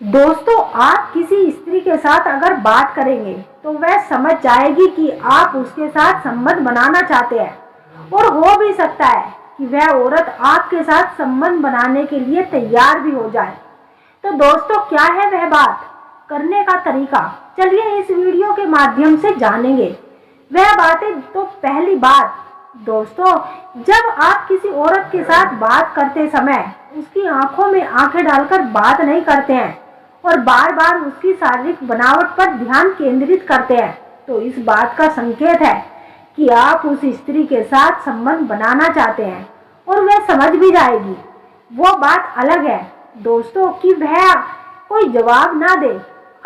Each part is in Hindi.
दोस्तों, आप किसी स्त्री के साथ अगर बात करेंगे तो वह समझ जाएगी कि आप उसके साथ संबंध बनाना चाहते हैं और हो भी सकता है कि वह औरत आपके साथ संबंध बनाने के लिए तैयार भी हो जाए। तो दोस्तों, क्या है वह बात करने का तरीका, चलिए इस वीडियो के माध्यम से जानेंगे। वह बातें तो पहली बात दोस्तों, जब आप किसी औरत के साथ बात करते समय उसकी आंखों में आंखें डालकर बात नहीं करते हैं और बार बार उसकी शारीरिक बनावट पर ध्यान केंद्रित करते हैं, तो इस बात का संकेत है कि आप उस स्त्री के साथ संबंध बनाना चाहते हैं और वह समझ भी जाएगी। वो बात अलग है दोस्तों कि वह कोई जवाब ना दे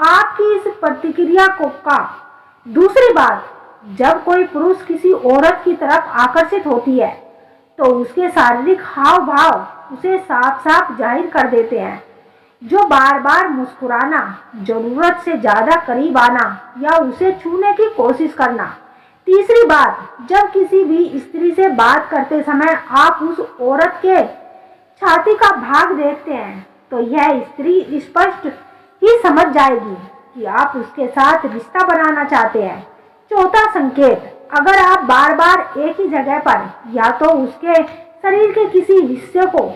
आपकी इस प्रतिक्रिया का। दूसरी बात, जब कोई पुरुष किसी औरत की तरफ आकर्षित होती है तो उसके शारीरिक हाव भाव उसे साफ साफ जाहिर कर देते हैं, जो बार बार मुस्कुराना, जरूरत से ज्यादा करीब आना या उसे छूने की कोशिश करना। तीसरी बात, जब किसी भी स्त्री से बात करते समय आप उस औरत के छाती का भाग देखते हैं तो यह स्त्री स्पष्ट ही समझ जाएगी कि आप उसके साथ रिश्ता बनाना चाहते हैं। चौथा संकेत, अगर आप बार बार एक ही जगह पर या तो उसके शरीर के किसी हिस्से को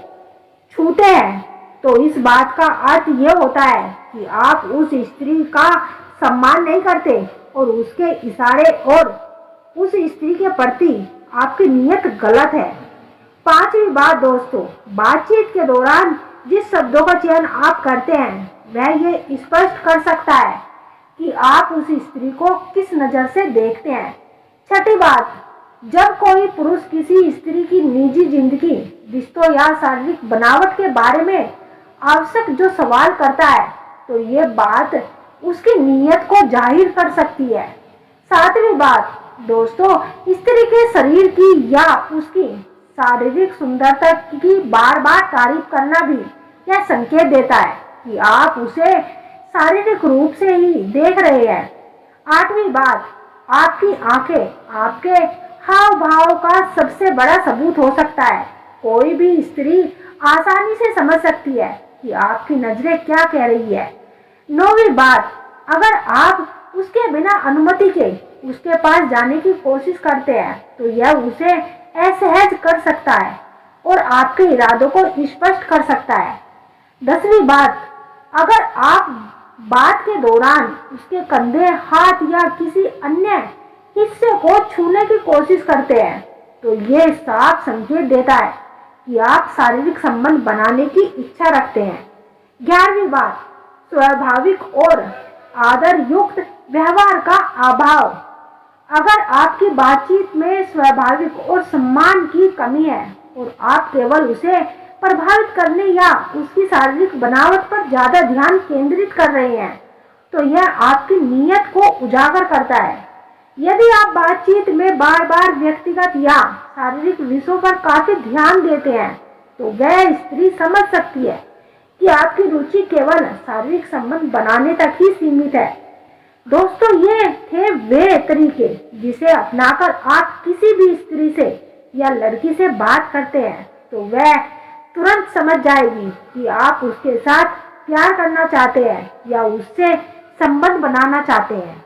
छूते हैं तो इस बात का अर्थ ये होता है कि आप उस स्त्री का सम्मान नहीं करते और उसके इशारे और उस स्त्री के प्रति आपकी नीयत गलत है। पांचवी बात दोस्तों, बातचीत के दौरान जिस शब्दों का चयन आप करते हैं वह ये स्पष्ट कर सकता है कि आप उस स्त्री को किस नज़र से देखते हैं। छठी बात, जब कोई पुरुष किसी स्त्री की निजी जिंदगी, रिश्तों या शारीरिक बनावट के बारे में आवश्यक जो सवाल करता है तो ये बात उसकी नीयत को जाहिर कर सकती है। सातवीं बात दोस्तों, स्त्री के शरीर की या उसकी शारीरिक सुंदरता की बार बार तारीफ करना भी यह संकेत देता है कि आप उसे शारीरिक रूप से ही देख रहे हैं। आठवीं बात, आपकी आंखें आपके हाव भाव का सबसे बड़ा सबूत हो सकता है। कोई भी स्त्री आसानी से समझ सकती है कि आपकी नजरें क्या कह रही है। नौवीं बात, अगर आप उसके बिना अनुमति के उसके पास जाने की कोशिश करते हैं तो यह उसे असहज कर सकता है और आपके इरादों को स्पष्ट कर सकता है। 10वीं बात, अगर आप बात के दौरान उसके कंधे, हाथ या किसी अन्य हिस्से को छूने की कोशिश करते हैं तो ये साफ संकेत देता है कि आप शारीरिक संबंध बनाने की इच्छा रखते हैं। 11वीं बात, स्वाभाविक और आदर युक्त व्यवहार का अभाव। अगर आपकी बातचीत में स्वाभाविक और सम्मान की कमी है और आप केवल उसे प्रभावित करने या उसकी शारीरिक बनावट पर ज्यादा ध्यान केंद्रित कर रहे हैं तो यह आपकी नीयत को उजागर करता है। यदि आप बातचीत में बार बार व्यक्तिगत या शारीरिक विषयों पर काफी ध्यान देते हैं तो वह स्त्री समझ सकती है कि आपकी रुचि केवल शारीरिक संबंध बनाने तक ही सीमित है। दोस्तों, ये थे वे तरीके जिसे अपनाकर आप किसी भी स्त्री से या लड़की से बात करते हैं तो वह तुरंत समझ जाएगी कि आप उसके साथ प्यार करना चाहते हैं या उससे संबंध बनाना चाहते हैं।